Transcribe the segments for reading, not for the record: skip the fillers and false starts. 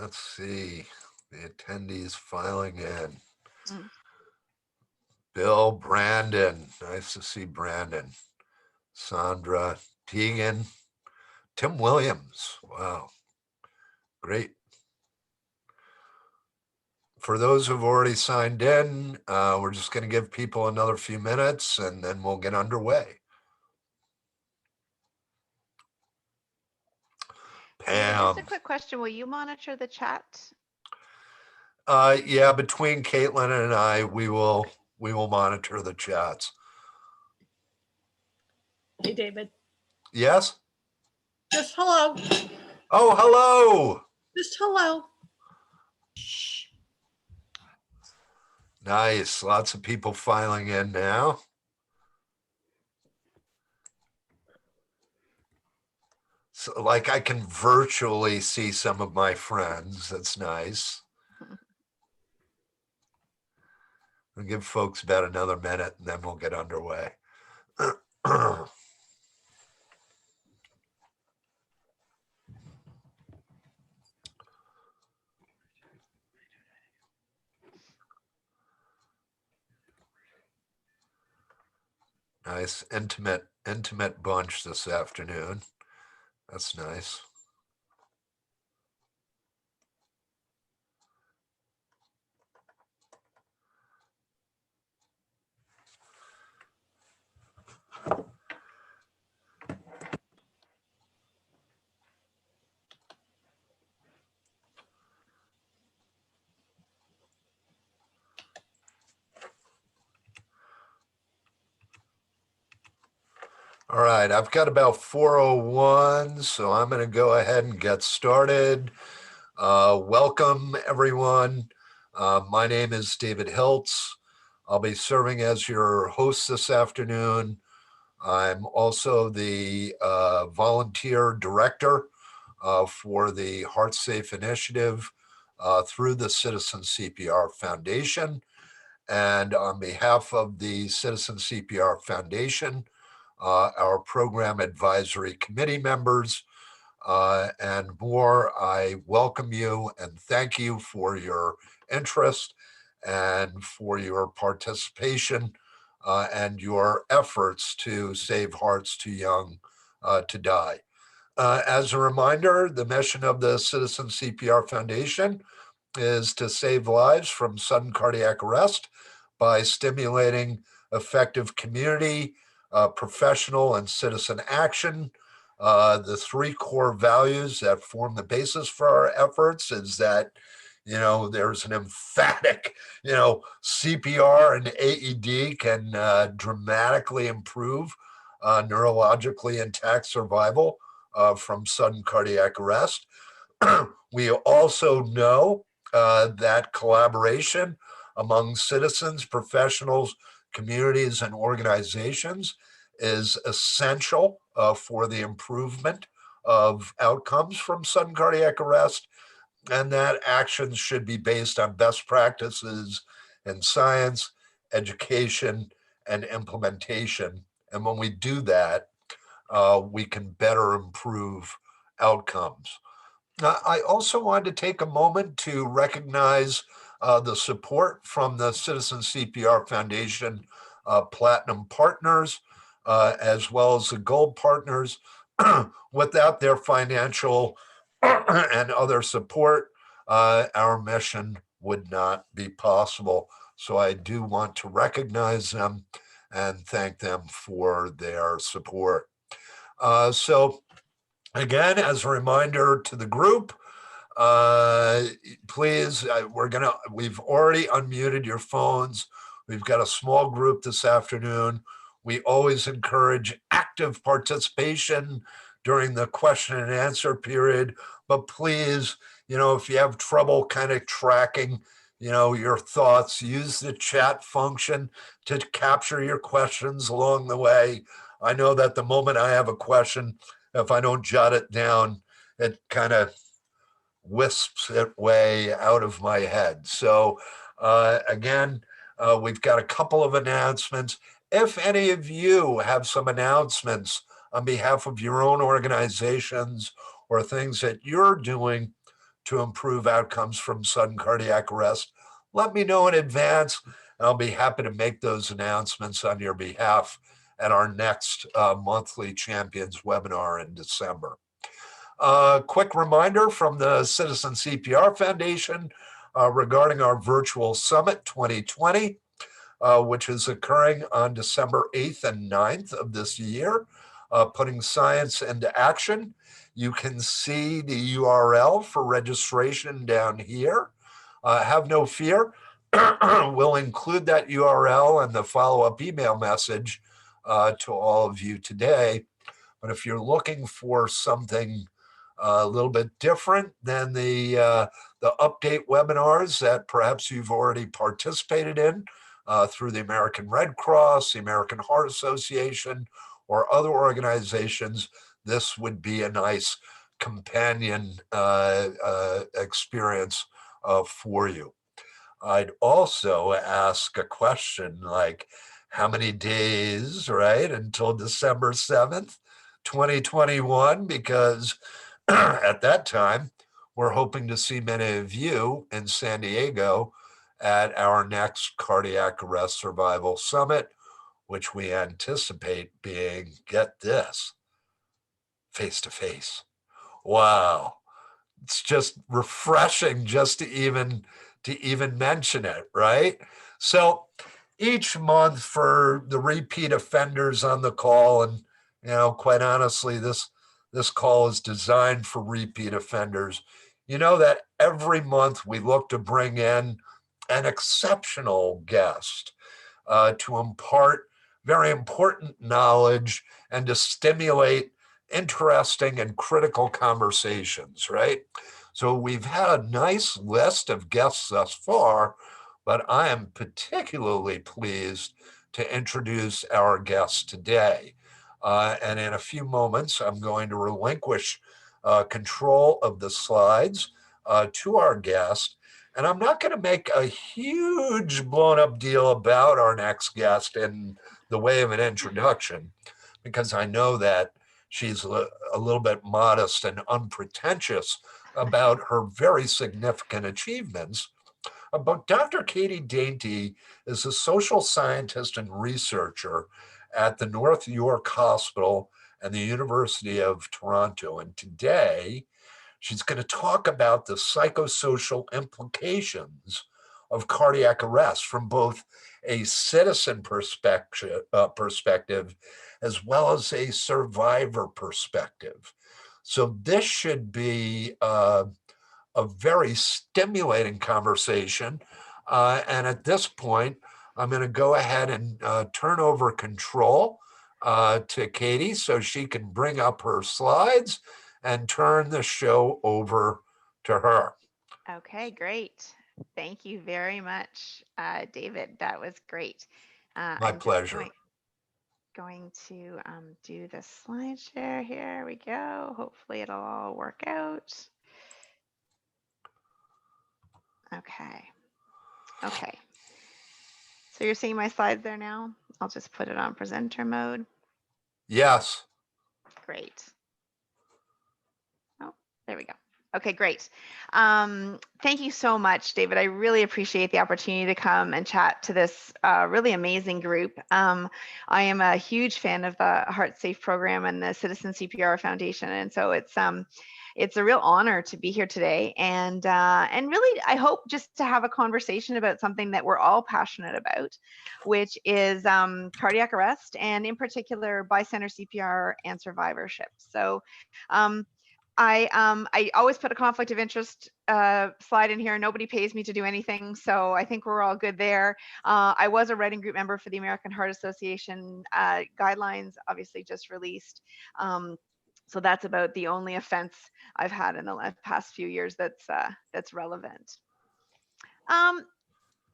let's see, the attendees filing in. Mm. Bill, Brandon, nice to see Brandon. Sandra, Tegan, Tim Williams, wow, great. For those who've already signed in, we're just going to give people another few minutes and then we'll get underway. David, just a Pam. quick question. Will you monitor the chat? Yeah, between Caitlin and I, we will monitor the chats. Hey, David. Yes? Just hello. Oh, hello. Just hello. Nice. Lots of people filing in now. So, like, I can virtually see some of my friends. That's nice. We'll give folks about another minute and then we'll get underway. Nice, intimate bunch this afternoon. That's nice. All right, I've got about 4:01, so I'm going to go ahead and get started. Welcome, everyone. My name is David Hiltz. I'll be serving as your host this afternoon. I'm also the volunteer director for the HEARTSafe initiative through the Citizen CPR Foundation. And on behalf of the Citizen CPR Foundation, our program advisory committee members, and more, I welcome you and thank you for your interest and for your participation and your efforts to save hearts too young to die. As a reminder, the mission of the Citizen CPR Foundation is to save lives from sudden cardiac arrest by stimulating effective community, professional, and citizen action. The three core values that form the basis for our efforts is that, there's an emphatic, CPR and AED can dramatically improve neurologically intact survival from sudden cardiac arrest. We also know that collaboration among citizens, professionals, communities, and organizations is essential for the improvement of outcomes from sudden cardiac arrest, and that actions should be based on best practices in science, education, and implementation. And when we do that, we can better improve outcomes. I also wanted to take a moment to recognize the support from the Citizen CPR Foundation Platinum Partners, as well as the Gold Partners. Without their financial and other support, our mission would not be possible. So I do want to recognize them and thank them for their support. So again, as a reminder to the group, please, we've already unmuted your phones. We've got a small group this afternoon. We always encourage active participation during the question and answer period, but please, if you have trouble kind of tracking, your thoughts, use the chat function to capture your questions along the way. I know that the moment I have a question, if I don't jot it down, it kind of wisps it way out of my head. So again, we've got a couple of announcements. If any of you have some announcements on behalf of your own organizations or things that you're doing to improve outcomes from sudden cardiac arrest, let me know in advance, and I'll be happy to make those announcements on your behalf at our next monthly Champions webinar in December. Quick reminder from the Citizen CPR Foundation regarding our virtual summit 2020, which is occurring on December 8th and 9th of this year, putting science into action. You can see the URL for registration down here. Have no fear. We'll include that URL and the follow-up email message to all of you today. But if you're looking for something a little bit different than the update webinars that perhaps you've already participated in through the American Red Cross, the American Heart Association, or other organizations, this would be a nice companion experience for you. I'd also ask a question like, how many days, right, until December 7th, 2021? Because at that time, we're hoping to see many of you in San Diego at our next Cardiac Arrest Survival Summit, which we anticipate being, get this, face-to-face. Wow. It's just refreshing just to even mention it, right? So each month for the repeat offenders on the call, and quite honestly, this call is designed for repeat offenders. You know that every month we look to bring in an exceptional guest to impart very important knowledge and to stimulate interesting and critical conversations, right? So we've had a nice list of guests thus far, but I am particularly pleased to introduce our guest today. And in a few moments, I'm going to relinquish control of the slides to our guest. And I'm not going to make a huge blown up deal about our next guest in the way of an introduction, because I know that she's a little bit modest and unpretentious about her very significant achievements. But Dr. Katie Dainty is a social scientist and researcher at the North York Hospital and the University of Toronto. And today, she's going to talk about the psychosocial implications of cardiac arrest from both a citizen perspective as well as a survivor perspective. So this should be a very stimulating conversation. And at this point, I'm going to go ahead and turn over control to Katie so she can bring up her slides and turn the show over to her. Okay, great. Thank you very much, David. That was great. My pleasure. Going to do the slide share. Here we go. Hopefully it'll all work out. Okay. Okay. So you're seeing my slides there now? I'll just put it on presenter mode. Yes. Great. Oh, there we go. Okay, great. Thank you so much, David. I really appreciate the opportunity to come and chat to this really amazing group. I am a huge fan of the HEARTSafe program and the Citizen CPR Foundation, and so it's a real honor to be here today. And really, I hope just to have a conversation about something that we're all passionate about, which is cardiac arrest, and in particular, by-center CPR and survivorship. So. I always put a conflict of interest slide in here. Nobody pays me to do anything, so I think we're all good there. I was a writing group member for the American Heart Association guidelines, obviously just released. So that's about the only offense I've had in the past few years that's relevant.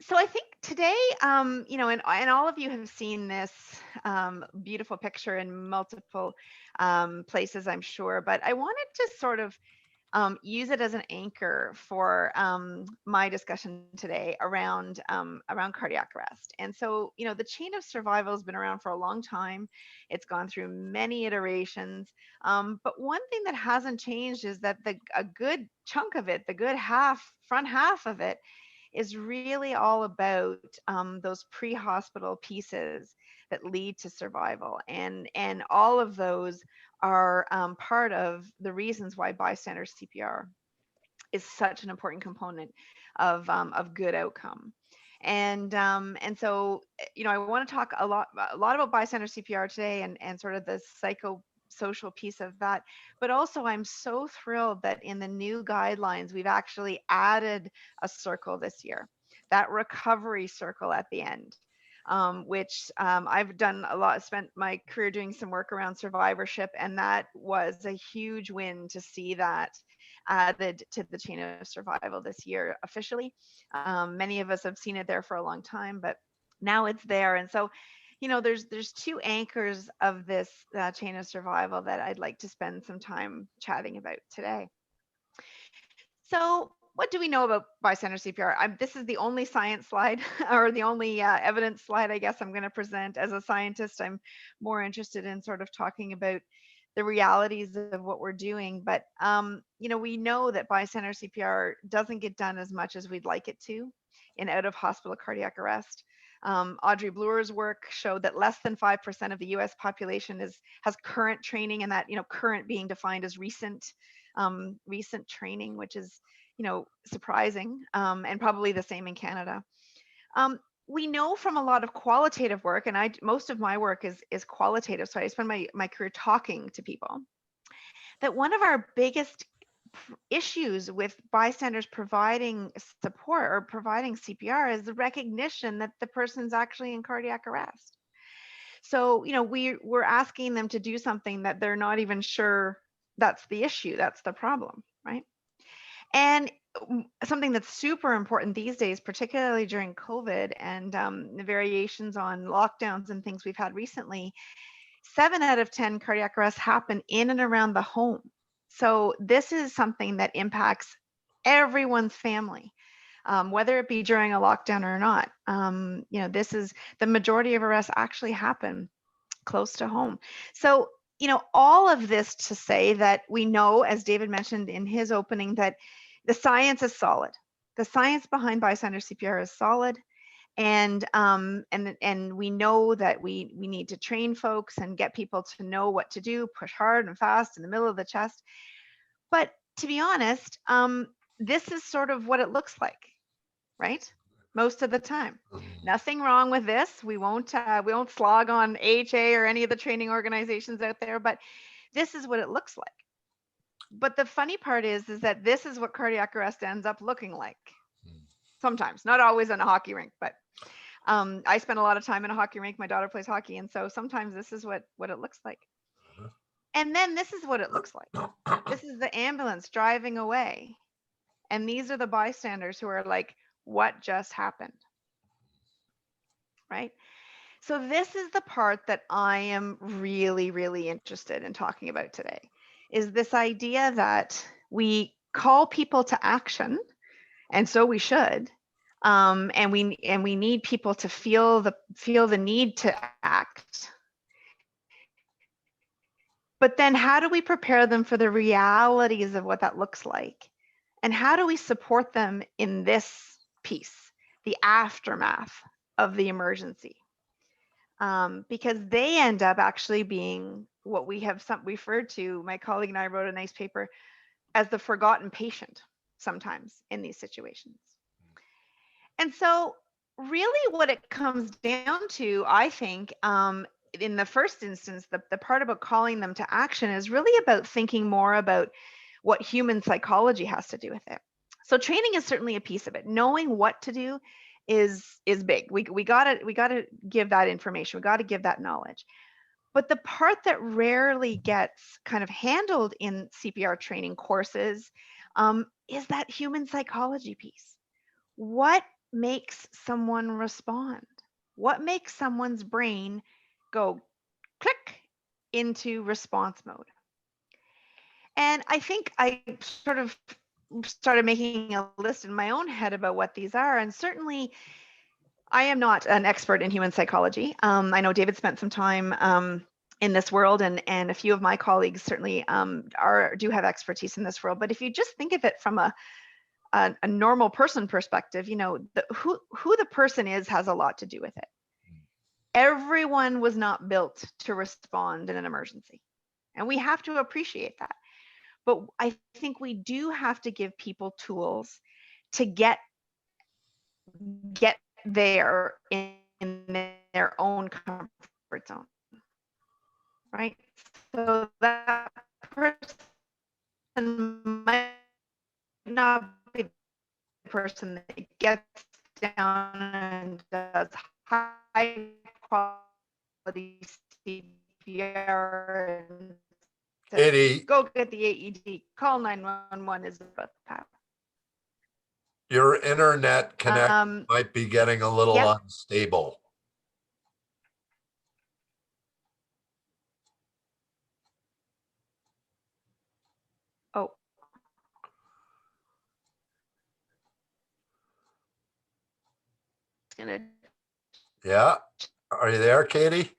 So I think today, and all of you have seen this beautiful picture in multiple places, I'm sure, but I wanted to sort of use it as an anchor for my discussion today around cardiac arrest. And so, the chain of survival has been around for a long time. It's gone through many iterations. But one thing that hasn't changed is that a good chunk of it, the good front half of it, is really all about those pre-hospital pieces that lead to survival, and all of those are part of the reasons why bystander CPR is such an important component of good outcome. And so, I want to talk a lot about bystander CPR today, and sort of the psychosocial piece of that. But also, I'm so thrilled that in the new guidelines, we've actually added a circle this year, that recovery circle at the end. Which I've done spent my career doing some work around survivorship, and that was a huge win to see that added to the chain of survival this year officially. Many of us have seen it there for a long time, but now it's there. And so, there's two anchors of this chain of survival that I'd like to spend some time chatting about today. So, what do we know about bystander CPR? This is the only science slide or the only evidence slide, I guess, I'm going to present. As a scientist, I'm more interested in sort of talking about the realities of what we're doing. But, we know that bystander CPR doesn't get done as much as we'd like it to in out-of-hospital cardiac arrest. Audrey Blewer's work showed that less than 5% of the US population has current training, and that, current being defined as recent training, which is, surprising, and probably the same in Canada. We know from a lot of qualitative work, and most of my work is qualitative, so I spend my career talking to people, that one of our biggest issues with bystanders providing support or providing CPR is the recognition that the person's actually in cardiac arrest. So, we're asking them to do something that they're not even sure that's the issue, that's the problem, right? And something that's super important these days, particularly during COVID and the variations on lockdowns and things we've had recently, 7 out of 10 cardiac arrests happen in and around the home. So this is something that impacts everyone's family, whether it be during a lockdown or not. This is the majority of arrests actually happen close to home. So, all of this to say that we know, as David mentioned in his opening, that the science is solid. The science behind bystander CPR is solid. And we know that we need to train folks and get people to know what to do, push hard and fast in the middle of the chest. But to be honest, this is sort of what it looks like, right? Most of the time. Nothing wrong with this. We won't slog on AHA or any of the training organizations out there, but this is what it looks like. But the funny part is that this is what cardiac arrest ends up looking like. Sometimes, not always in a hockey rink, but I spend a lot of time in a hockey rink. My daughter plays hockey, and so sometimes this is what it looks like. And then this is what it looks like. This is the ambulance driving away, and these are the bystanders who are like, what just happened? Right? So this is the part that I am really, really interested in talking about today, is this idea that we call people to action, and so we should, and we need people to feel the need to act. But then how do we prepare them for the realities of what that looks like? And how do we support them in this piece, the aftermath of the emergency? Because they end up actually being what we have referred to, my colleague and I wrote a nice paper, as the forgotten patient sometimes in these situations. And so really what it comes down to, I think, in the first instance, the part about calling them to action is really about thinking more about what human psychology has to do with it. So training is certainly a piece of it. Knowing what to do is big. We gotta give that information. We gotta give that knowledge. But the part that rarely gets kind of handled in CPR training courses is that human psychology piece. What makes someone respond? What makes someone's brain go click into response mode? And I think I sort of started making a list in my own head about what these are. And certainly, I am not an expert in human psychology. I know David spent some time in this world, and a few of my colleagues certainly do have expertise in this world. But if you just think of it from a normal person perspective, who the person is has a lot to do with it. Everyone was not built to respond in an emergency, and we have to appreciate that. But I think we do have to give people tools to get there in their own comfort zone, right? So that person might not be the person that gets down and does high quality CPR and says, Katie, go get the AED, call 911 is about that. your internet connection might be getting a little Yep. unstable. Oh. It's gonna. Yeah. Are you there, Katie?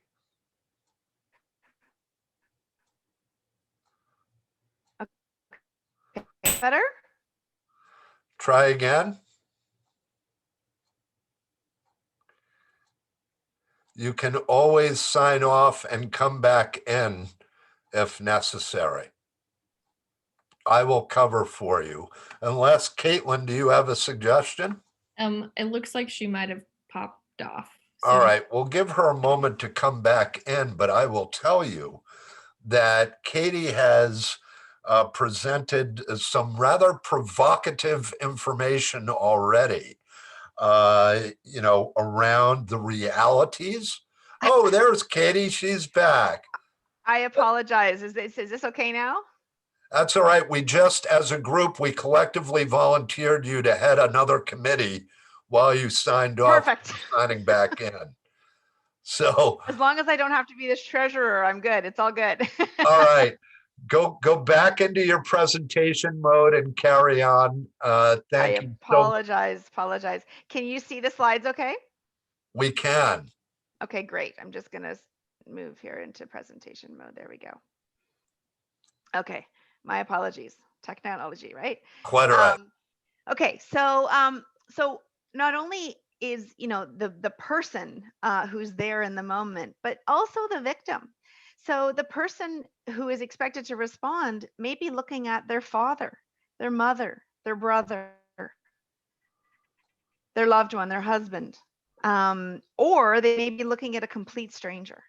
Okay. Better? Try again. You can always sign off and come back in if necessary. I will cover for you. Unless, Caitlin, do you have a suggestion? It looks like she might have popped off. All right, we'll give her a moment to come back in, but I will tell you that Katie has presented some rather provocative information already, around the realities. Oh, there's Katie. She's back. I apologize. Is this okay now? That's all right. We just, as a group, we collectively volunteered you to head another committee while you signed off. Perfect. Signing back in. So as long as I don't have to be this treasurer, I'm good. It's all good. All right. Go back into your presentation mode and carry on. Thank you. Apologize. Can you see the slides okay? We can. Okay, great. I'm just gonna move here into presentation mode. There we go. Okay, my apologies. Technology, right? Quite all right. Okay, so not only is the person who's there in the moment, but also the victim. So the person who is expected to respond may be looking at their father, their mother, their brother, their loved one, their husband, or they may be looking at a complete stranger.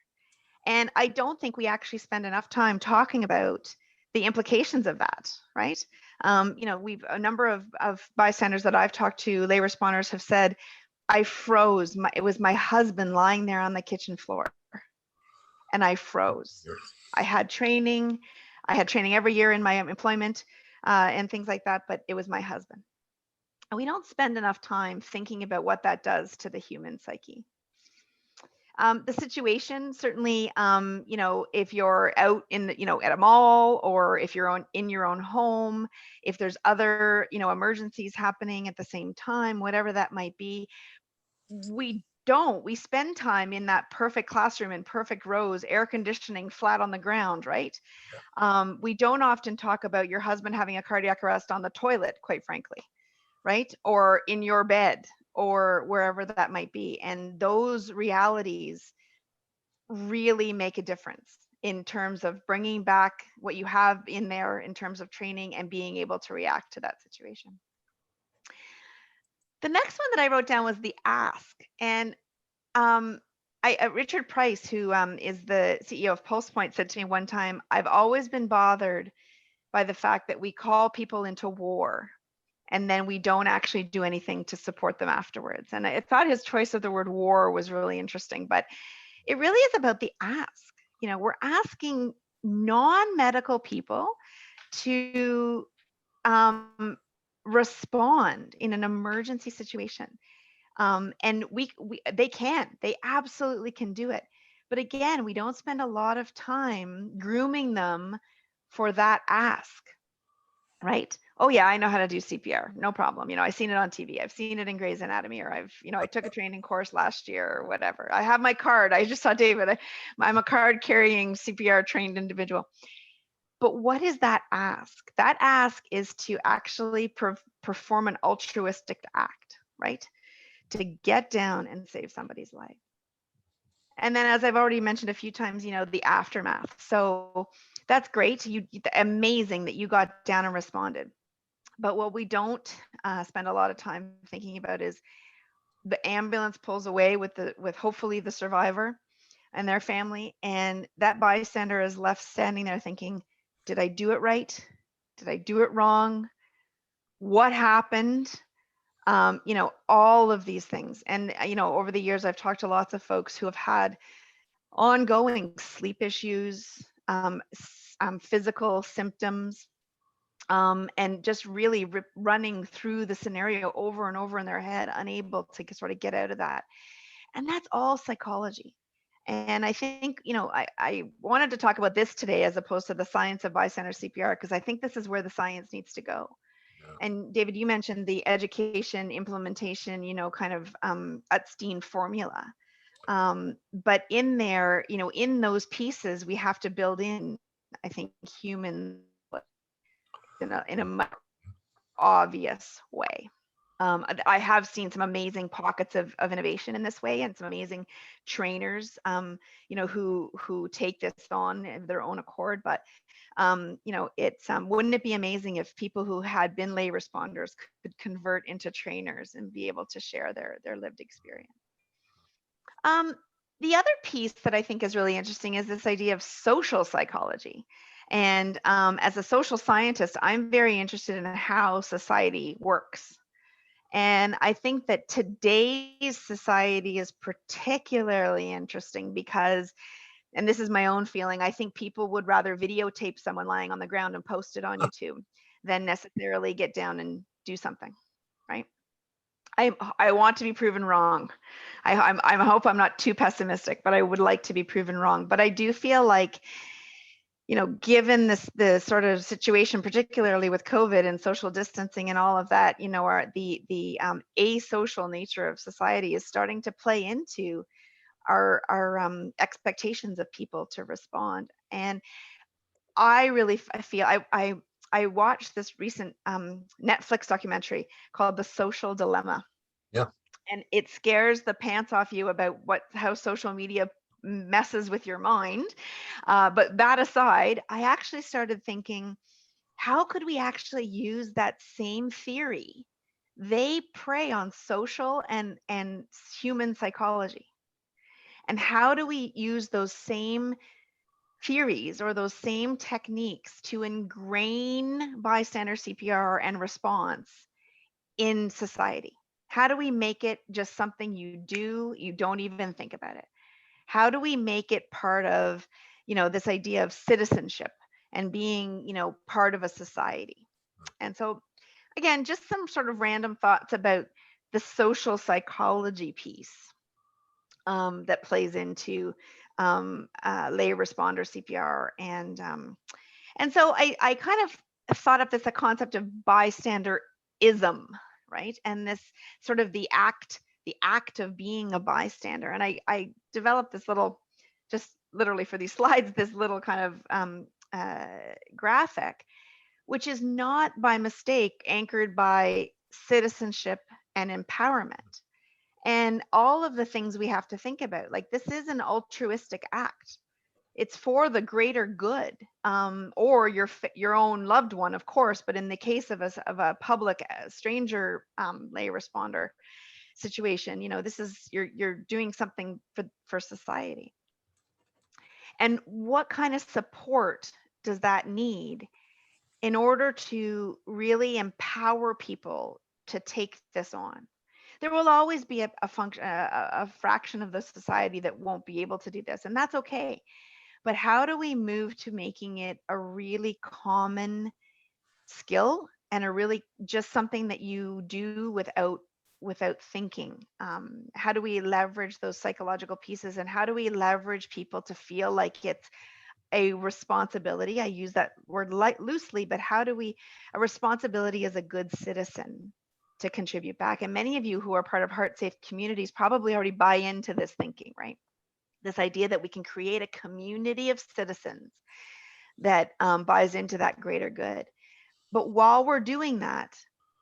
And I don't think we actually spend enough time talking about the implications of that, right? We've a number of bystanders that I've talked to, lay responders have said, I froze. It was my husband lying there on the kitchen floor, and I froze. I had training every year in my employment and things like that, but it was my husband. And we don't spend enough time thinking about what that does to the human psyche. The situation, certainly, if you're out in at a mall, or if you're in your own home, if there's other, emergencies happening at the same time, whatever that might be, we spend time in that perfect classroom in perfect rows, air conditioning, flat on the ground, right? Yeah. We don't often talk about your husband having a cardiac arrest on the toilet, quite frankly, right? Or in your bed, or wherever that might be. And those realities really make a difference in terms of bringing back what you have in there in terms of training and being able to react to that situation. The next one that I wrote down was the ask. And Richard Price, who is the CEO of PulsePoint, said to me one time, I've always been bothered by the fact that we call people into war and then we don't actually do anything to support them afterwards. And I thought his choice of the word war was really interesting, but it really is about the ask. We're asking non-medical people to respond in an emergency situation. And they absolutely can do it. But again, we don't spend a lot of time grooming them for that ask, right? Oh yeah, I know how to do CPR, no problem. I've seen it on TV, I've seen it in Grey's Anatomy, or I took a training course last year or whatever. I have my card. I just saw David. I'm a card carrying CPR trained individual. But what is that ask? That ask is to actually perform an altruistic act, right? To get down and save somebody's life. And then, as I've already mentioned a few times, the aftermath. So that's great. Amazing that you got down and responded. But what we don't spend a lot of time thinking about is the ambulance pulls away with hopefully the survivor and their family, and that bystander is left standing there thinking, did I do it right? Did I do it wrong? What happened? All of these things. And, over the years, I've talked to lots of folks who have had ongoing sleep issues, physical symptoms, and just really running through the scenario over and over in their head, unable to sort of get out of that. And that's all psychology. And I think, I wanted to talk about this today as opposed to the science of bystander CPR, because I think this is where the science needs to go. Yeah. And David, you mentioned the education, implementation, kind of Epstein formula. But in there, in those pieces, we have to build in, I think, human in a much obvious way. I have seen some amazing pockets of innovation in this way, and some amazing trainers, who take this on of their own accord. But it's wouldn't it be amazing if people who had been lay responders could convert into trainers and be able to share their lived experience? The other piece that I think is really interesting is this idea of social psychology. And as a social scientist, I'm very interested in how society works. And I think that today's society is particularly interesting because, and this is my own feeling, I think people would rather videotape someone lying on the ground and post it on YouTube than necessarily get down and do something, right? I want to be proven wrong. I hope I'm not too pessimistic, but I would like to be proven wrong. But I do feel like, given the sort of situation, particularly with COVID and social distancing and all of that, the asocial nature of society is starting to play into our expectations of people to respond. And I really feel I watched this recent Netflix documentary called The Social Dilemma. Yeah. And it scares the pants off you about how social media messes with your mind. But that aside, I actually started thinking, how could we actually use that same theory? They prey on social and human psychology. And how do we use those same theories or those same techniques to ingrain bystander CPR and response in society? How do we make it just something you do, you don't even think about it? How do we make it part of, this idea of citizenship and being, part of a society? And so, again, just some sort of random thoughts about the social psychology piece that plays into lay responder CPR. And so I kind of thought up this a concept of bystanderism, right? And this sort of the act of being a bystander. And I developed this little, just literally for these slides, this little kind of graphic, which is not by mistake anchored by citizenship and empowerment. And all of the things we have to think about, like this is an altruistic act. It's for the greater good, or your own loved one, of course. But in the case of a public stranger lay responder situation, this is you're doing something for society. And what kind of support does that need in order to really empower people to take this on? There will always be a function, a fraction of the society that won't be able to do this, and that's okay. But how do we move to making it a really common skill and a really just something that you do without thinking? How do we leverage those psychological pieces, and how do we leverage people to feel like it's a responsibility. I use that word loosely, but a responsibility as a good citizen to contribute back. And many of you who are part of HeartSafe communities probably already buy into this thinking, right? This idea that we can create a community of citizens that buys into that greater good. But while we're doing that,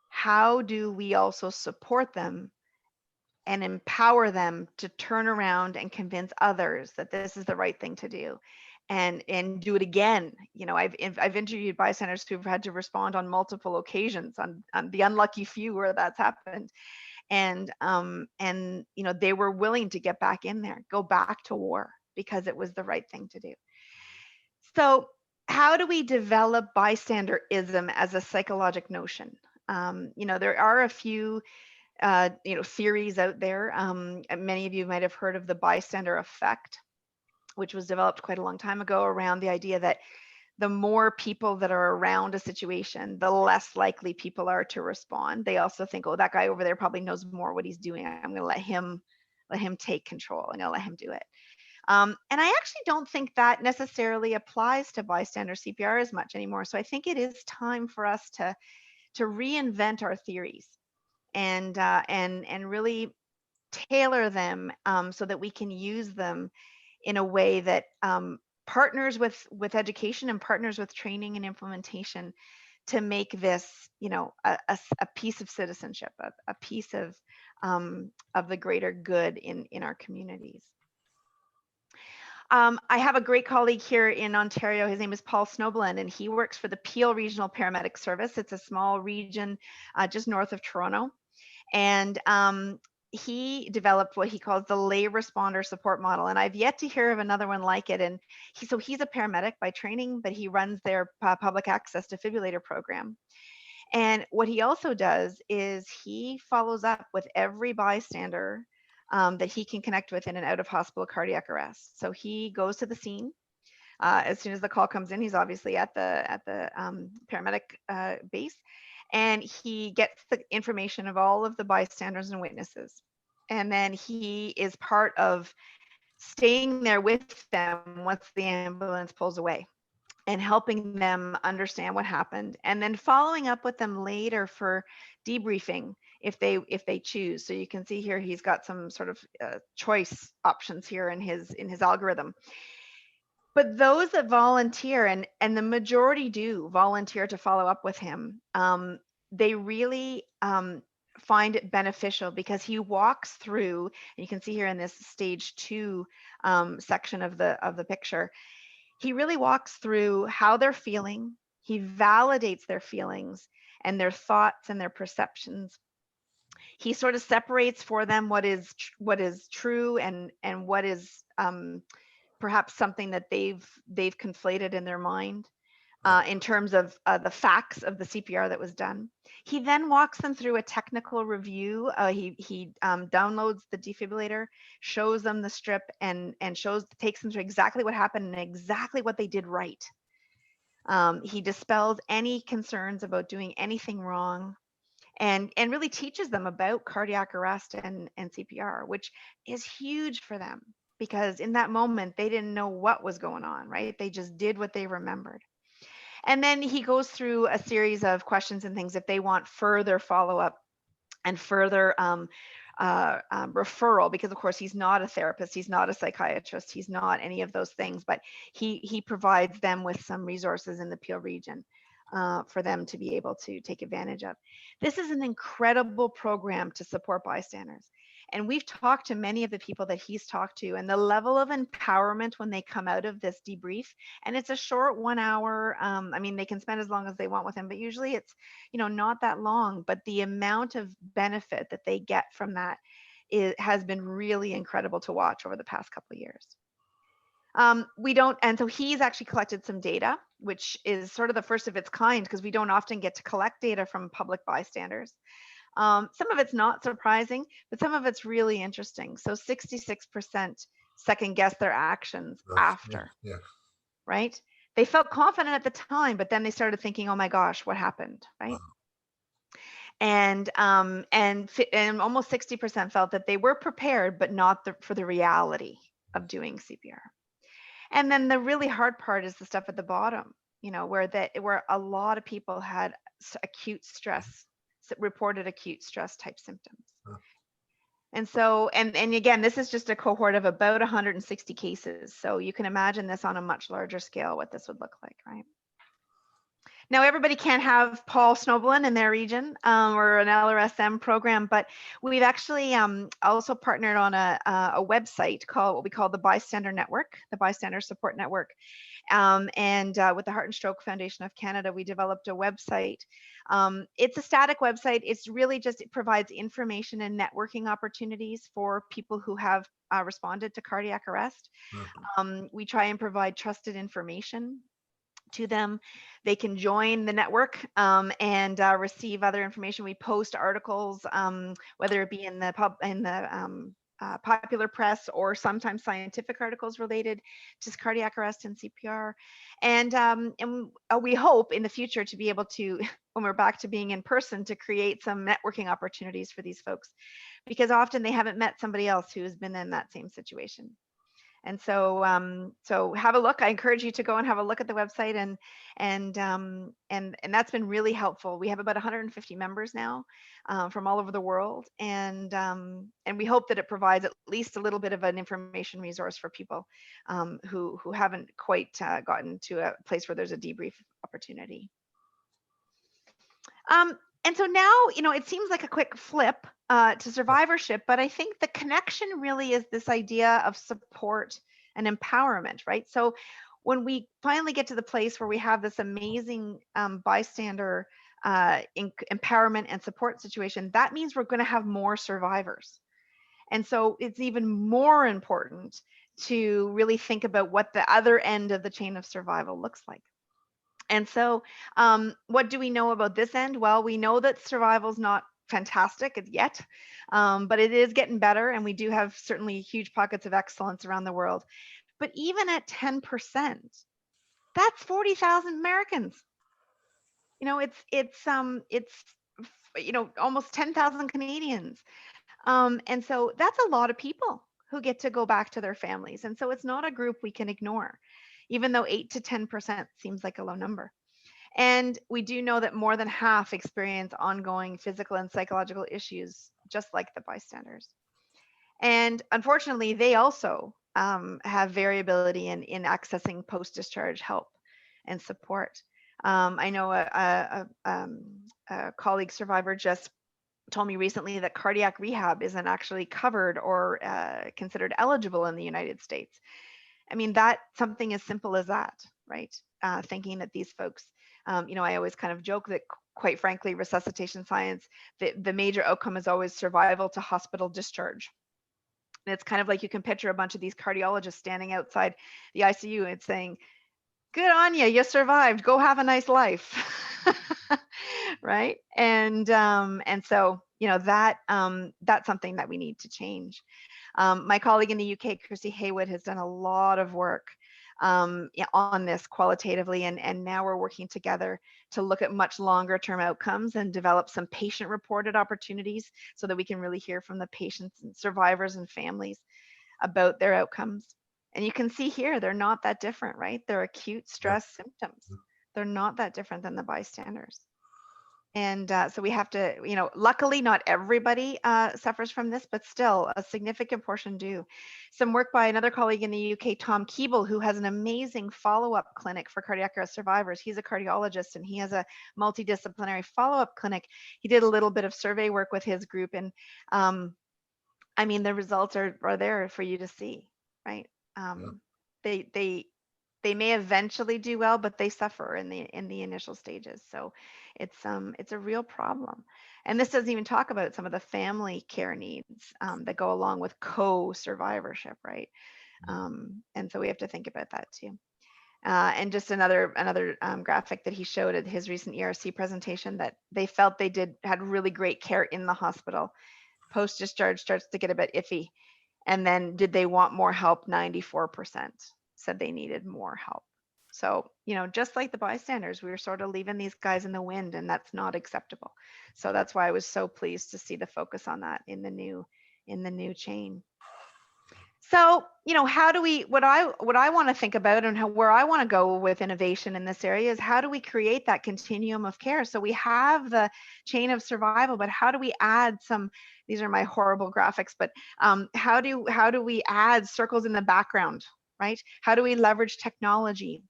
how do we also support them and empower them to turn around and convince others that this is the right thing to do, and do it again? You know, I've interviewed bystanders who've had to respond on multiple occasions, on the unlucky few where that's happened, and you know, they were willing to get back in there, go back to war because it was the right thing to do. So how do we develop bystanderism as a psychological notion? You know, there are a few you know, theories out there. And many of you might have heard of the bystander effect, which was developed quite a long time ago around the idea that the more people that are around a situation, the less likely people are to respond. They also think, oh, that guy over there probably knows more what he's doing. I'm going to let him take control. I'm going to let him do it. And I actually don't think that necessarily applies to bystander CPR as much anymore. So I think it is time for us to reinvent our theories and really tailor them so that we can use them in a way that partners with education and partners with training and implementation to make this, you know, a piece of citizenship, a piece of the greater good in our communities. I have a great colleague here in Ontario. His name is Paul Snowblend, and he works for the Peel Regional Paramedic Service. It's a small region just north of Toronto. And he developed what he calls the lay responder support model. And I've yet to hear of another one like it. And he's a paramedic by training, but he runs their public access defibrillator program. And what he also does is he follows up with every bystander that he can connect with in and out of hospital cardiac arrest. So he goes to the scene. As soon as the call comes in, he's obviously at the paramedic base, and he gets the information of all of the bystanders and witnesses. And then he is part of staying there with them once the ambulance pulls away and helping them understand what happened, and then following up with them later for debriefing if they choose. So you can see here he's got some sort of choice options here in his algorithm. But those that volunteer, and the majority do volunteer to follow up with him, they really find it beneficial because he walks through, and you can see here in this stage 2 section of the picture, he really walks through how they're feeling. He validates their feelings and their thoughts and their perceptions. He sort of separates for them what is true and what is perhaps something that they've conflated in their mind in terms of the facts of the CPR that was done. He then walks them through a technical review. He downloads the defibrillator, shows them the strip, and takes them through exactly what happened and exactly what they did right. He dispels any concerns about doing anything wrong, and really teaches them about cardiac arrest and CPR, which is huge for them because in that moment they didn't know what was going on, right? They just did what they remembered. And then he goes through a series of questions and things if they want further follow-up and further referral, because of course he's not a therapist, he's not a psychiatrist, he's not any of those things, but he provides them with some resources in the Peel region for them to be able to take advantage of. This is an incredible program to support bystanders. And we've talked to many of the people that he's talked to, and the level of empowerment when they come out of this debrief, and it's a short 1 hour, I mean, they can spend as long as they want with him, but usually it's, you know, not that long, but the amount of benefit that they get from that has been really incredible to watch over the past couple of years. And so he's actually collected some data, which is sort of the first of its kind because we don't often get to collect data from public bystanders. Some of it's not surprising, but some of it's really interesting. So 66% second guess their actions after, right? They felt confident at the time, but then they started thinking, oh my gosh, what happened, right? Wow. And almost 60% felt that they were prepared, but not for the reality of doing CPR. And then the really hard part is the stuff at the bottom, where a lot of people had acute stress, reported acute stress type symptoms. Huh. And so, and again, this is just a cohort of about 160 cases. So you can imagine this on a much larger scale, what this would look like, right? Now, everybody can't have Paul Snoblin in their region or an LRSM program, but we've actually also partnered on a website called what we call the Bystander Network, the Bystander Support Network. And with the Heart and Stroke Foundation of Canada, we developed a website. It's a static website. It's really just, it provides information and networking opportunities for people who have responded to cardiac arrest. We try and provide trusted information to them. They can join the network and receive other information. We post articles, whether it be in the popular press or sometimes scientific articles related to cardiac arrest and CPR. And we hope in the future to be able to, when we're back to being in person, to create some networking opportunities for these folks, because often they haven't met somebody else who has been in that same situation. And so, so have a look. I encourage you to go and have a look at the website, and that's been really helpful. We have about 150 members now from all over the world, and we hope that it provides at least a little bit of an information resource for people who haven't quite gotten to a place where there's a debrief opportunity. And so now, it seems like a quick flip to survivorship, but I think the connection really is this idea of support and empowerment, right? So when we finally get to the place where we have this amazing bystander empowerment and support situation, that means we're going to have more survivors. And so it's even more important to really think about what the other end of the chain of survival looks like. And so what do we know about this end? Well, we know that survival is not fantastic yet, but it is getting better. And we do have certainly huge pockets of excellence around the world. But even at 10%, that's 40,000 Americans. It's almost 10,000 Canadians. And so that's a lot of people who get to go back to their families. And so it's not a group we can ignore, even though 8 to 10% seems like a low number. And we do know that more than half experience ongoing physical and psychological issues, just like the bystanders. And unfortunately, they also have variability in accessing post-discharge help and support. I know a colleague survivor just told me recently that cardiac rehab isn't actually covered or considered eligible in the United States. I mean, that's something as simple as that, right? Thinking that these folks, I always kind of joke that, quite frankly, resuscitation science, the major outcome is always survival to hospital discharge. And it's kind of like you can picture a bunch of these cardiologists standing outside the ICU and saying, good on you, you survived, go have a nice life. Right? And so, that's something that we need to change. My colleague in the UK, Chrissy Haywood, has done a lot of work on this qualitatively, and now we're working together to look at much longer term outcomes and develop some patient reported opportunities so that we can really hear from the patients and survivors and families about their outcomes. And you can see here, they're not that different, right? They're acute stress symptoms. They're not that different than the bystanders. And so we have to, luckily not everybody suffers from this, but still a significant portion do. Some work by another colleague in the UK, Tom Keeble, who has an amazing follow-up clinic for cardiac arrest survivors. He's a cardiologist and he has a multidisciplinary follow-up clinic. He did a little bit of survey work with his group, and I mean, the results are there for you to see, right? They may eventually do well, but they suffer in the initial stages. So it's a real problem. And this doesn't even talk about some of the family care needs that go along with co-survivorship, right? And so we have to think about that too. And just another graphic that he showed at his recent ERC presentation, that they felt they had really great care in the hospital. Post-discharge starts to get a bit iffy. And then did they want more help? 94% said they needed more help. So, just like the bystanders, we were sort of leaving these guys in the wind, and that's not acceptable. So that's why I was so pleased to see the focus on that in the new chain. So, how do we, what I want to think about and where I want to go with innovation in this area is how do we create that continuum of care? So we have the chain of survival, but how do we add some, these are my horrible graphics, but how do we add circles in the background, right? How do we leverage technology,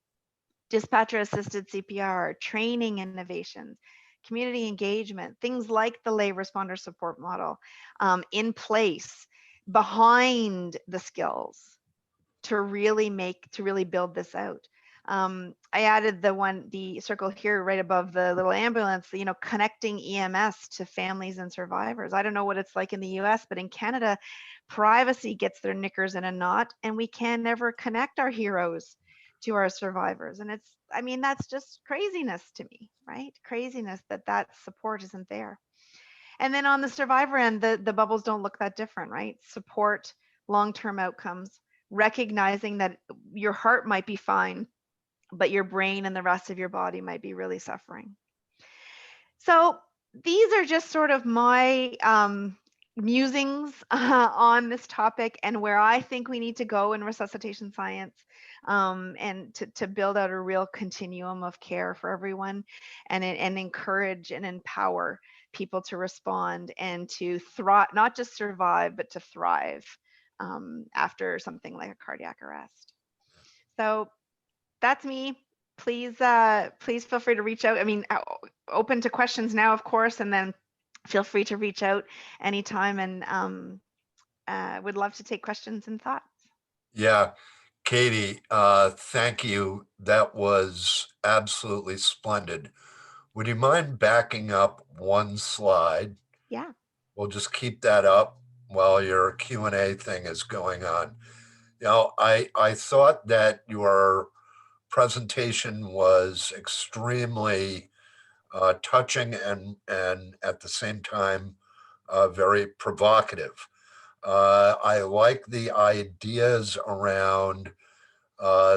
dispatcher assisted CPR, training innovations, community engagement, things like the lay responder support model in place behind the skills to really build this out. I added the circle here right above the little ambulance, connecting EMS to families and survivors. I don't know what it's like in the US, but in Canada, privacy gets their knickers in a knot and we can never connect our heroes to our survivors. And that's just craziness to me, right? Craziness that support isn't there. And then on the survivor end, the bubbles don't look that different, right? Support, long-term outcomes, recognizing that your heart might be fine, but your brain and the rest of your body might be really suffering. So these are just sort of my musings on this topic and where I think we need to go in resuscitation science, and to build out a real continuum of care for everyone, and encourage and empower people to respond and to thrive, not just survive, but to thrive after something like a cardiac arrest. So that's me. Please feel free to reach out. Open to questions now, of course, and then feel free to reach out anytime, and would love to take questions and thoughts. Yeah, Katie, thank you. That was absolutely splendid. Would you mind backing up one slide? Yeah. We'll just keep that up while your Q&A thing is going on. I thought that your presentation was extremely touching and at the same time very provocative. I like the ideas around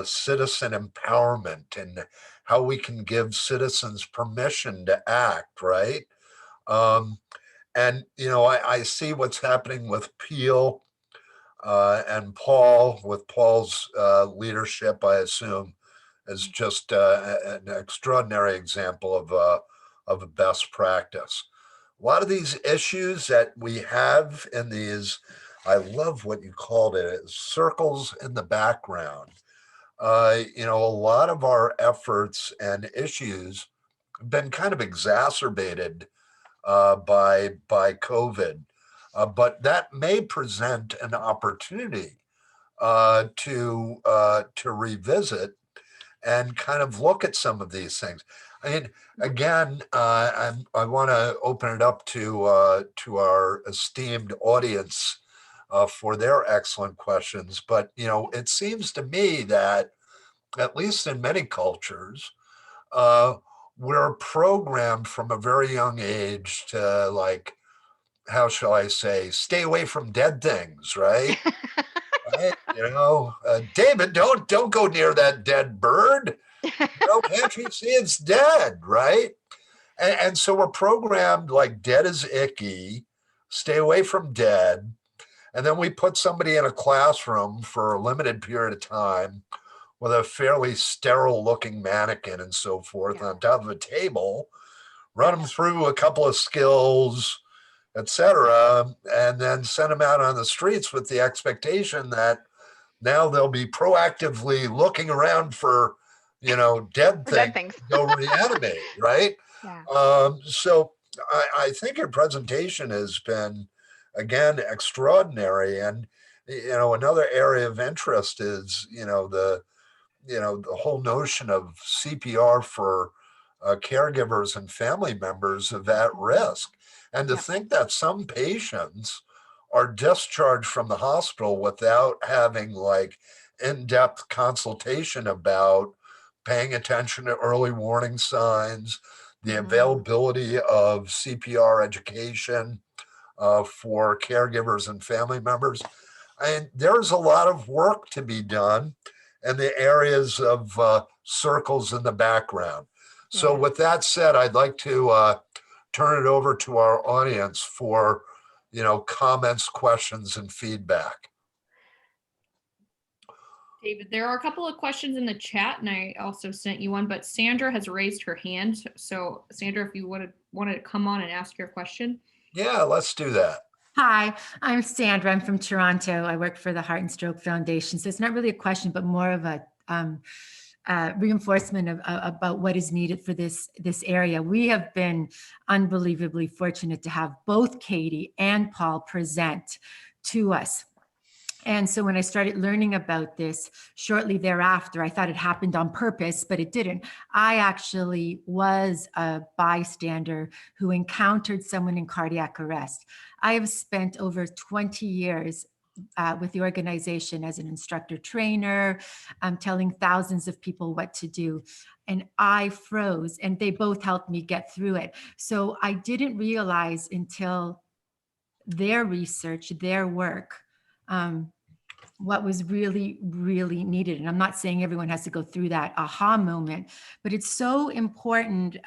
citizen empowerment and how we can give citizens permission to act, right? Um, and, I see what's happening with Peel and Paul, with Paul's leadership, I assume, is just an extraordinary example of a best practice. A lot of these issues that we have in these, I love what you called it, circles in the background. A lot of our efforts and issues have been kind of exacerbated by COVID, but that may present an opportunity to revisit and kind of look at some of these things. I mean, again, I want to open it up to our esteemed audience for their excellent questions. But it seems to me that at least in many cultures, uh, we're programmed from a very young age to, like, how shall I say, stay away from dead things, right? Right? David, don't go near that dead bird. Can't you see it's dead, right? And so we're programmed like dead is icky, stay away from dead. And then we put somebody in a classroom for a limited period of time with a fairly sterile looking mannequin and so forth on top of a table, run them through a couple of skills, etc., and then send them out on the streets with the expectation that now they'll be proactively looking around for, dead things to go reanimate, right? Yeah. So I think your presentation has been, again, extraordinary. And, another area of interest is, the whole notion of CPR for caregivers and family members of at risk. And to think that some patients are discharged from the hospital without having like in-depth consultation about paying attention to early warning signs, the availability of CPR education for caregivers and family members. And there's a lot of work to be done in the areas of circles in the background. So with that said, I'd like to turn it over to our audience for, comments, questions, and feedback. David, there are a couple of questions in the chat, and I also sent you one, but Sandra has raised her hand. So Sandra, if you wanted to come on and ask your question. Yeah, let's do that. Hi, I'm Sandra. I'm from Toronto. I work for the Heart and Stroke Foundation. So it's not really a question, but more of a reinforcement of about what is needed for this area. We have been unbelievably fortunate to have both Katie and Paul present to us. And so when I started learning about this shortly thereafter, I thought it happened on purpose, but it didn't. I actually was a bystander who encountered someone in cardiac arrest. I have spent over 20 years with the organization as an instructor trainer, telling thousands of people what to do. And I froze, and they both helped me get through it. So I didn't realize until their research, their work, what was really, really needed. And I'm not saying everyone has to go through that aha moment, but it's so important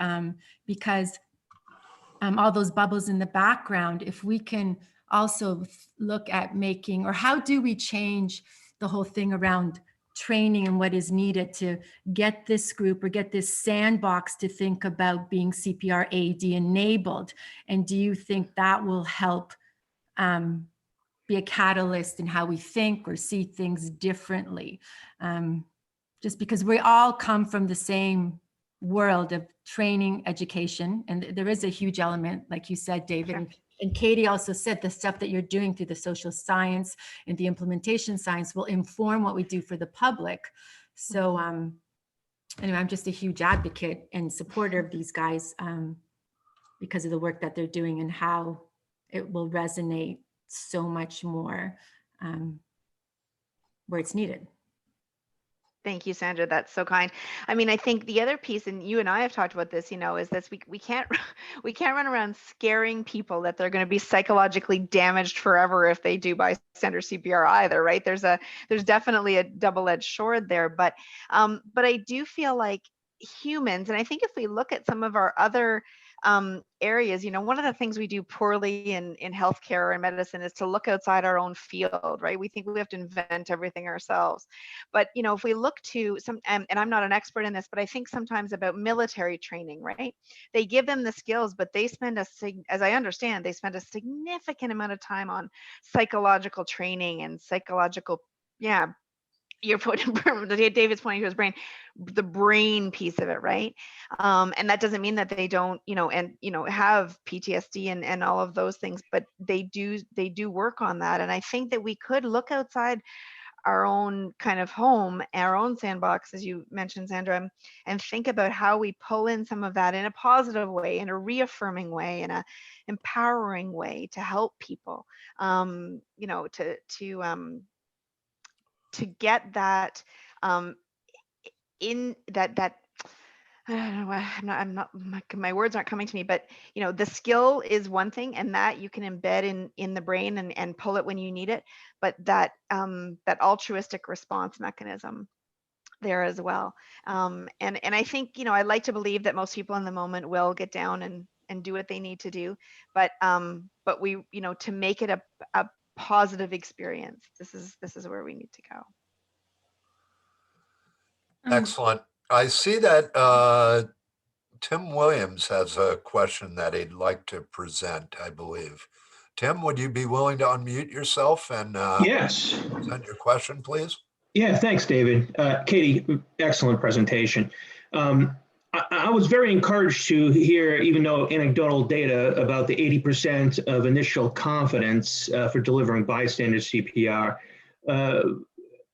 because all those bubbles in the background, if we can also look at making, or how do we change the whole thing around training and what is needed to get this group or get this sandbox to think about being CPR AD enabled? And do you think that will help be a catalyst in how we think or see things differently? Just because we all come from the same world of training, education, and there is a huge element, like you said, David, Sure. and Katie also said the stuff that you're doing through the social science and the implementation science will inform what we do for the public. So anyway, I'm just a huge advocate and supporter of these guys because of the work that they're doing and how it will resonate so much more where it's needed. Thank you, Sandra. That's so kind. I mean, I think the other piece, and you and I have talked about this, is this we can't we can't run around scaring people that they're going to be psychologically damaged forever if they do bystander CPR either, right? There's definitely a double-edged sword there, but I do feel like humans, and I think if we look at some of our other areas, one of the things we do poorly in healthcare and medicine is to look outside our own field, right? We think we have to invent everything ourselves. But, if we look to some, and I'm not an expert in this, but I think sometimes about military training, right? They give them the skills, but they spend as I understand, they spend a significant amount of time on psychological training and psychological, yeah, you're putting David's pointing to his brain, the brain piece of it, right? And that doesn't mean that they don't, have PTSD and all of those things, but they do work on that. And I think that we could look outside our own kind of home, our own sandbox, as you mentioned, Sandra, and think about how we pull in some of that in a positive way, in a reaffirming way, in a empowering way to help people, to get that in that I don't know, I'm not my words aren't coming to me, but the skill is one thing, and that you can embed in the brain and pull it when you need it, but that altruistic response mechanism there as well. And I think, I like to believe that most people in the moment will get down and do what they need to do, but we, to make it a positive experience, this is where we need to go. Excellent. I see that Tim Williams has a question that he'd like to present, I believe. Tim, would you be willing to unmute yourself and Yes. present your question, please? Yeah, thanks, David. Katie, excellent presentation. I was very encouraged to hear, even though anecdotal data, about the 80% of initial confidence for delivering bystander CPR,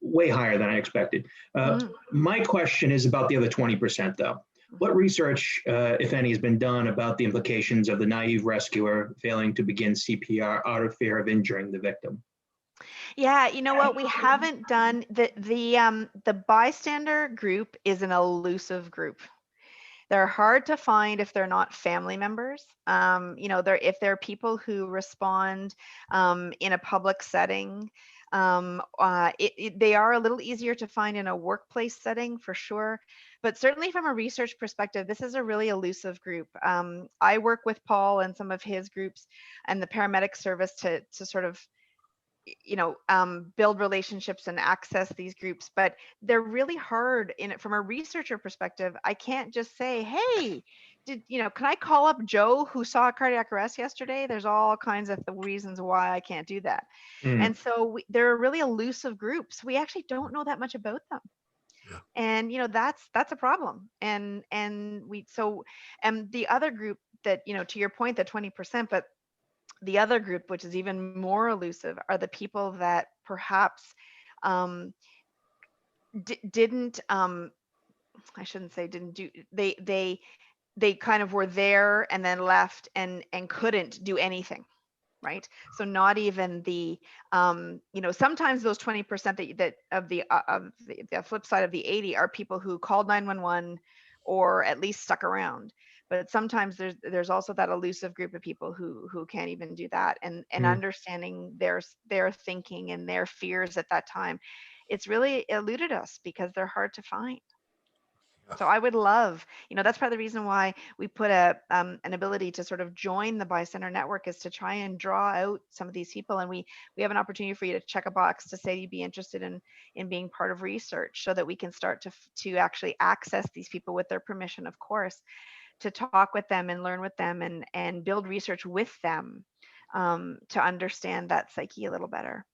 way higher than I expected. My question is about the other 20%, though. What research, if any, has been done about the implications of the naive rescuer failing to begin CPR out of fear of injuring the victim? Yeah, you know what? We haven't done the bystander group is an elusive group. They're hard to find if they're not family members. If they're people who respond in a public setting. They are a little easier to find in a workplace setting for sure, but certainly from a research perspective, this is a really elusive group. I work with Paul and some of his groups and the paramedic service to sort of build relationships and access these groups, but they're really hard in it from a researcher perspective. I can't just say, hey, can I call up Joe who saw a cardiac arrest yesterday? There's all kinds of reasons why I can't do that. Mm. And so they're really elusive groups. We actually don't know that much about them. Yeah. And that's a problem. And the other group that, to your point, the 20%, but the other group, which is even more elusive, are the people that perhaps um, didn't I shouldn't say didn't do they kind of were there and then left and couldn't do anything, right? So not even the sometimes those 20% that of the flip side of the 80 are people who called 911 or at least stuck around. But sometimes there's also that elusive group of people who can't even do that, and Mm. understanding their thinking and their fears at that time, it's really eluded us because they're hard to find. So I would love, that's part of the reason why we put an ability to sort of join the bystander network, is to try and draw out some of these people. And we have an opportunity for you to check a box to say you'd be interested in being part of research, so that we can start to actually access these people with their permission, of course, to talk with them and learn with them and build research with them, to understand that psyche a little better.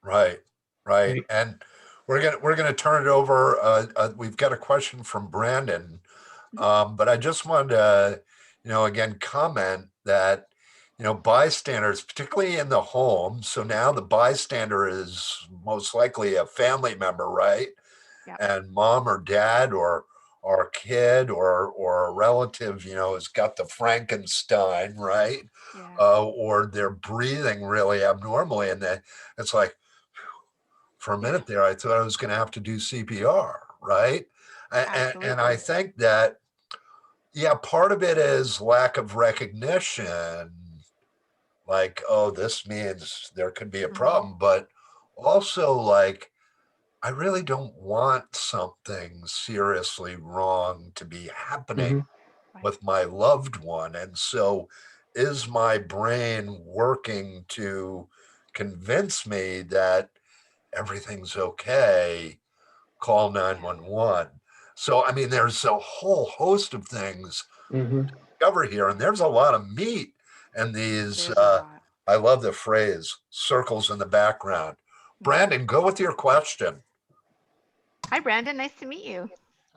Right, right. Great. And we're gonna turn it over. We've got a question from Brandon, but I just wanted to, again, comment that, bystanders, particularly in the home. So now the bystander is most likely a family member, right? Yep. And mom or dad or a kid or a relative, has got the Frankenstein, right? Yeah. Or they're breathing really abnormally, and it's like, for a minute there, I thought I was going to have to do CPR, right? And I Absolutely. think that, yeah, part of it is lack of recognition, like, oh, this means there could be a Mhm. problem, but also, like, I really don't want something seriously wrong to be happening Mhm. Right. with my loved one. And so, is my brain working to convince me that everything's okay? Call 911. So, I mean, there's a whole host of things Mhm. to discover here, and there's a lot of meat in these. There's a lot. I love the phrase circles in the background. Brandon, go with your question. Hi, Brandon. Nice to meet you.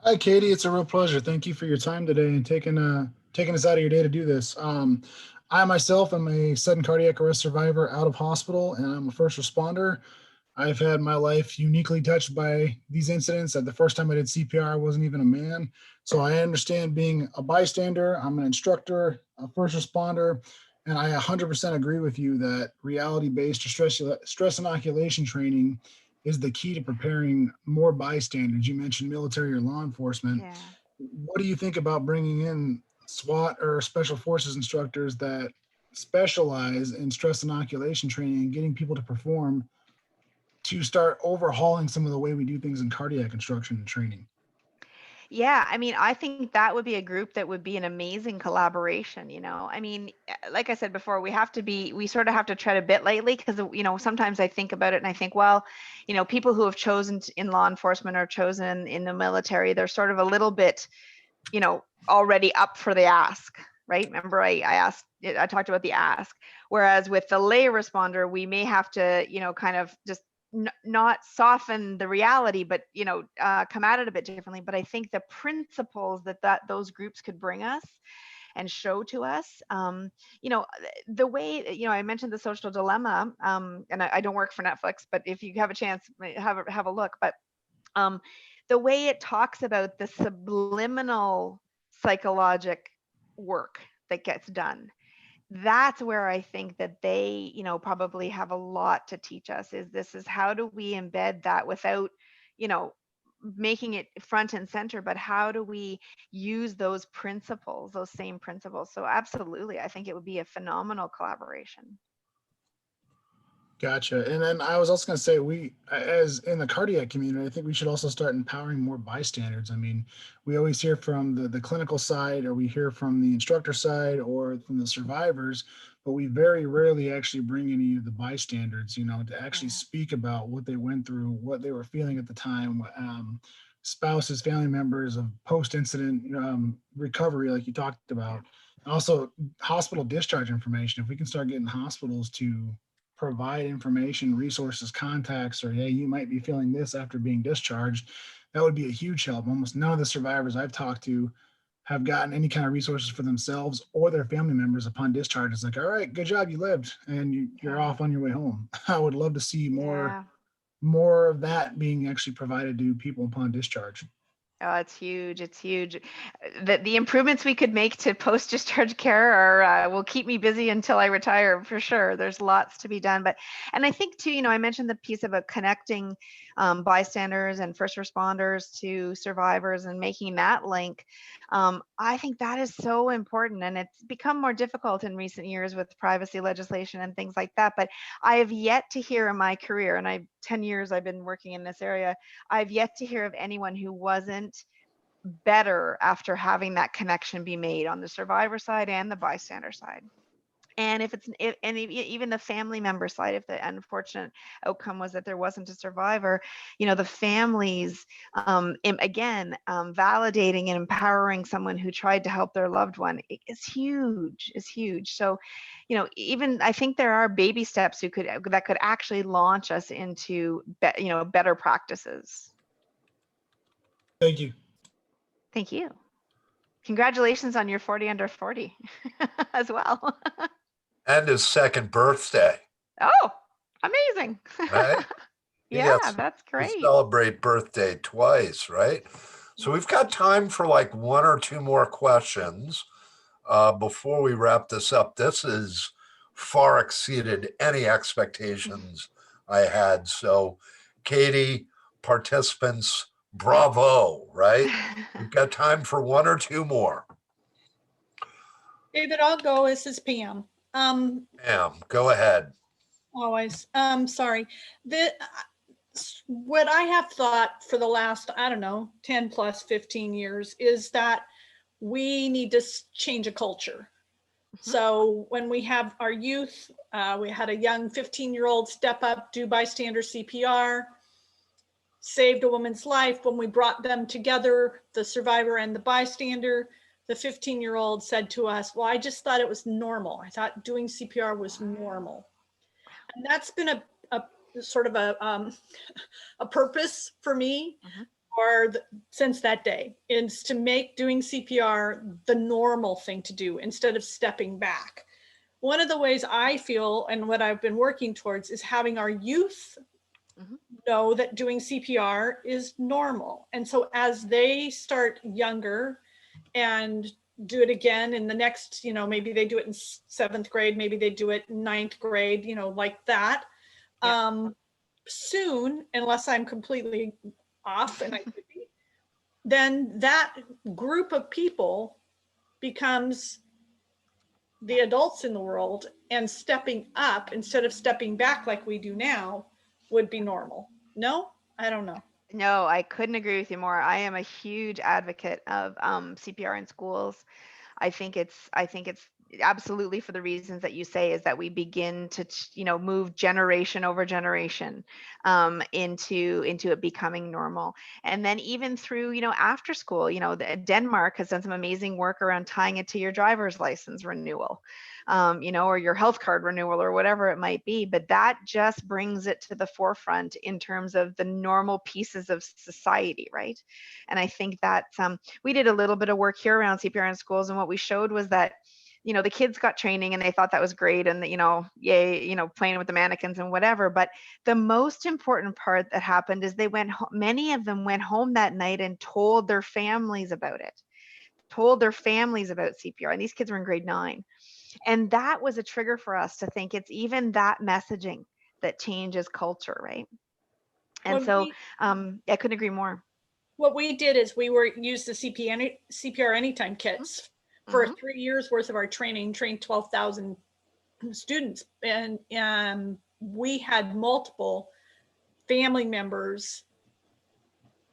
Hi, Katie. It's a real pleasure. Thank you for your time today and taking us out of your day to do this. I myself am a sudden cardiac arrest survivor out of hospital, and I'm a first responder. I've had my life uniquely touched by these incidents. At the first time I did CPR, I wasn't even a man. So I understand being a bystander. I'm an instructor, a first responder, and I 100% agree with you that reality-based or stress inoculation training is the key to preparing more bystanders. You mentioned military or law enforcement. Yeah. What do you think about bringing in SWAT or special forces instructors that specialize in stress inoculation training and getting people to perform, to start overhauling some of the way we do things in cardiac instruction and training? Yeah, I mean, I think that would be a group that would be an amazing collaboration. I mean, like I said before, we sort of have to tread a bit lightly, because, sometimes I think about it and I think, well, people who have chosen in law enforcement or chosen in the military, they're sort of a little bit, already up for the ask, right? Remember, I talked about the ask. Whereas with the lay responder, we may have to, kind of just not soften the reality, but come at it a bit differently. But I think the principles that those groups could bring us and show to us, the way, I mentioned the social dilemma, and I don't work for Netflix, but if you have a chance, have a look. But the way it talks about the subliminal psychologic work that gets done, that's where I think that they, probably have a lot to teach us. Is how do we embed that without, you know, making it front and center, but how do we use those principles, those same principles? So absolutely, I think it would be a phenomenal collaboration. Gotcha. And then I was also going to say, we, as in the cardiac community, I think we should also start empowering more bystanders. I mean, we always hear from the clinical side, or we hear from the instructor side, or from the survivors, but we very rarely actually bring any of the bystanders, you know, to actually speak about what they went through, what they were feeling at the time, spouses, family members of post-incident recovery, like you talked about. Also, hospital discharge information. If we can start getting hospitals to provide information, resources, contacts, or hey, you might be feeling this after being discharged, that would be a huge help. Almost none of the survivors I've talked to have gotten any kind of resources for themselves or their family members upon discharge. It's like, all right, good job, you lived, and you're off on your way home. I would love to see more of that being actually provided to people upon discharge. Oh, it's huge. It's huge. The improvements we could make to post-discharge care are will keep me busy until I retire for sure. There's lots to be done. And I think too, you know, I mentioned the piece about connecting bystanders and first responders to survivors and making that link. I think that is so important, and it's become more difficult in recent years with privacy legislation and things like that. But I have yet to hear in my career, and 10 years I've been working in this area, I've yet to hear of anyone who wasn't better after having that connection be made on the survivor side and the bystander side. And even the family member side, if the unfortunate outcome was that there wasn't a survivor, you know, the families, validating and empowering someone who tried to help their loved one is huge. So, you know, even I think there are baby steps that could actually launch us into, better practices. Thank you. Thank you. Congratulations on your 40 under 40 as well. And his second birthday. Oh, amazing. Right? Yeah, Yes. that's We great. celebrate birthday twice, right? So we've got time for like one or two more questions before we wrap this up. This is far exceeded any expectations I had. So, Katie, participants, bravo, right? We've got time for one or two more. David, I'll go. This is Pam. Pam, go ahead. Always. Sorry. What I have thought for the last, 10 plus 15 years is that we need to change a culture. So when we have our youth, we had a young 15-year-old step up, do bystander CPR, saved a woman's life. When we brought them together, the survivor and the bystander, the 15-year-old said to us, well, I just thought it was normal. I thought doing CPR was normal. And that's been a sort of a purpose for me since that day, is to make doing CPR the normal thing to do instead of stepping back. One of the ways I feel, and what I've been working towards, is having our youth know that doing CPR is normal. And so as they start younger and do it again in the next, maybe they do it in 7th grade, maybe they do it in 9th grade, like that. Soon, unless I'm completely off, and I could be, then that group of people becomes the adults in the world, and stepping up instead of stepping back like we do now would be normal. No, I don't know. No, I couldn't agree with you more. I am a huge advocate of CPR in schools. I think it's absolutely for the reasons that you say, is that we begin to move generation over generation into it becoming normal. And then even through after school, Denmark has done some amazing work around tying it to your driver's license renewal, or your health card renewal, or whatever it might be. But that just brings it to the forefront in terms of the normal pieces of society, right? And I think that we did a little bit of work here around CPR in schools, and what we showed was that the kids got training and they thought that was great, and that yay, playing with the mannequins and whatever. But the most important part that happened is many of them went home that night and told their families about it, told their families about CPR. And these kids were in grade 9. And that was a trigger for us to think it's even that messaging that changes culture, right? And I couldn't agree more. What we did is we used the CPR Anytime kits for 3 years worth of our training, trained 12,000 students. And we had multiple family members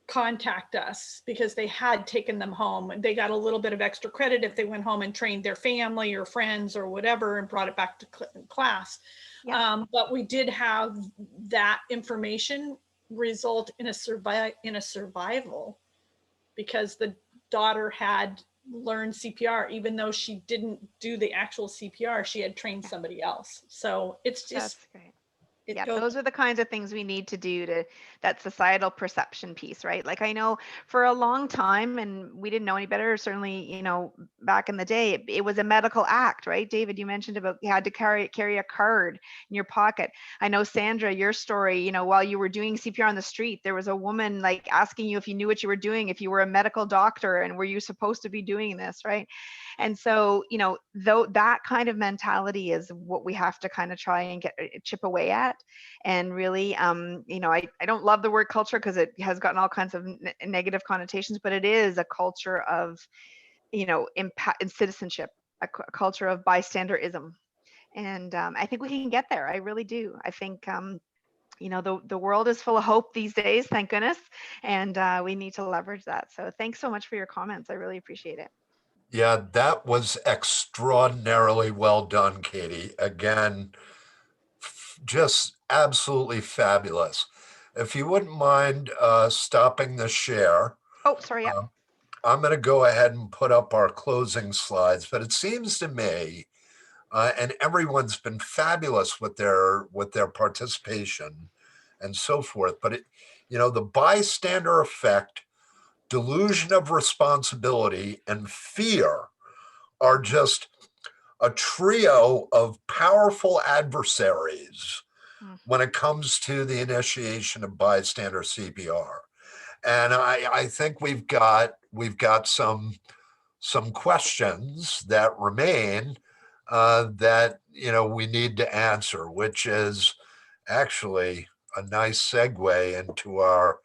contact us because they had taken them home. They got a little bit of extra credit if they went home and trained their family or friends or whatever and brought it back to class. Yeah. But we did have that information result in a survival because the daughter had learned CPR, even though she didn't do the actual CPR, she had trained somebody else. So it's just, That's great. it Yeah, goes. those are the kinds of things we need to do to that societal perception piece, right? Like I know for a long time, and we didn't know any better, certainly, back in the day, it was a medical act, right? David, you mentioned about you had to carry a card in your pocket. I know, Sandra, your story, while you were doing CPR on the street, there was a woman like asking you if you knew what you were doing, if you were a medical doctor, and were you supposed to be doing this, right? And so, though that kind of mentality is what we have to kind of try and chip away at. And really, I don't love the word culture because it has gotten all kinds of negative connotations, but it is a culture of, impact and citizenship, a culture of bystanderism. And I think we can get there. I really do. I think, the world is full of hope these days, thank goodness. And we need to leverage that. So thanks so much for your comments. I really appreciate it. Yeah, that was extraordinarily well done, Katie. Again, just absolutely fabulous. If you wouldn't mind stopping the share, Oh, sorry. Yeah. I'm going to go ahead and put up our closing slides. But it seems to me, and everyone's been fabulous with their participation and so forth. But the bystander effect, delusion of responsibility, and fear are just a trio of powerful adversaries when it comes to the initiation of bystander CPR. And I think we've got some questions that remain that we need to answer, which is actually a nice segue into our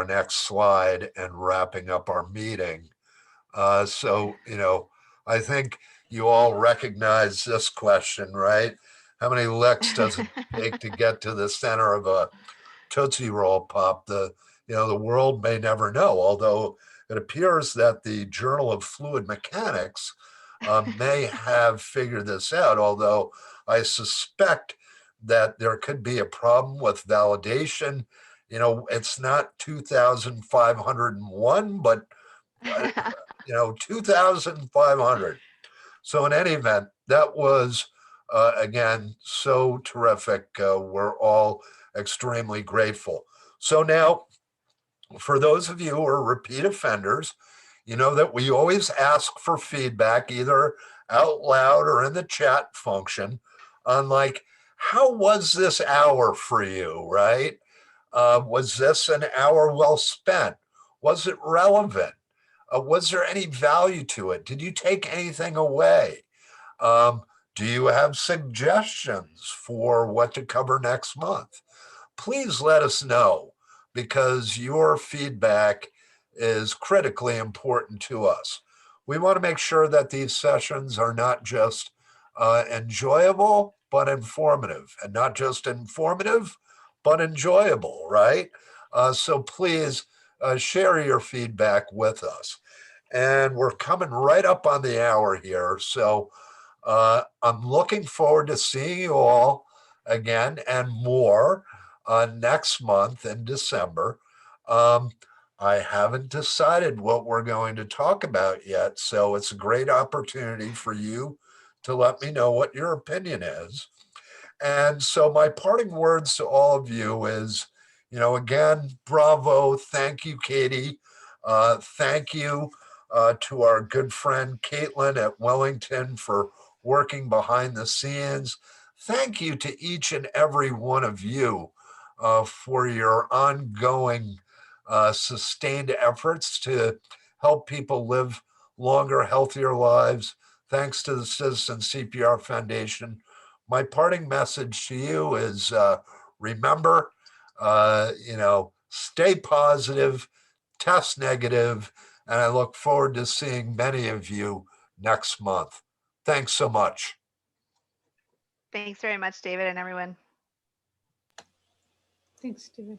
next slide and wrapping up our meeting. So I think you all recognize this question, right? How many licks does it take to get to the center of a Tootsie Roll Pop? The world may never know, although it appears that the Journal of Fluid Mechanics may have figured this out, although I suspect that there could be a problem with validation. It's not 2,501, but 2,500. So in any event, that was, again, so terrific. We're all extremely grateful. So now, for those of you who are repeat offenders, you know that we always ask for feedback, either out loud or in the chat function, on like, how was this hour for you, right? Was this an hour well spent? Was it relevant? Was there any value to it? Did you take anything away? Do you have suggestions for what to cover next month? Please let us know, because your feedback is critically important to us. We want to make sure that these sessions are not just enjoyable, but informative, and not just informative, but enjoyable, right? So please share your feedback with us. And we're coming right up on the hour here. So I'm looking forward to seeing you all again and more next month in December. I haven't decided what we're going to talk about yet, so it's a great opportunity for you to let me know what your opinion is. And so my parting words to all of you is, again, bravo. Thank you, Katie. Thank you to our good friend Caitlin at Wellington for working behind the scenes. Thank you to each and every one of you for your ongoing sustained efforts to help people live longer, healthier lives. Thanks to the Citizen CPR Foundation. My parting message to you is remember, stay positive, test negative, and I look forward to seeing many of you next month. Thanks so much. Thanks very much, David, and everyone. Thanks, David.